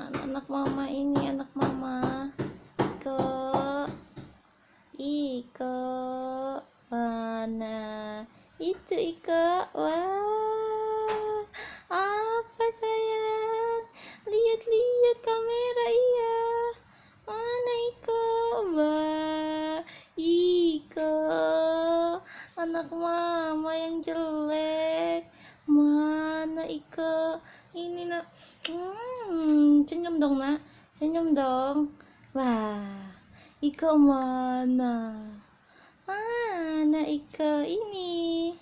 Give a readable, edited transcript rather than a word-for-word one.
Mana anak mama ini, anak mama? Iko, mana? Itu Iko. Wah, apa sayang? Lihat-lihat kamera, iya. Mana Iko? Wah, Iko, anak mama yang jelek. Mana Iko? Ini nak. Senyum dong nak, senyum dong. Wah, Iko mana? Mana Iko ini?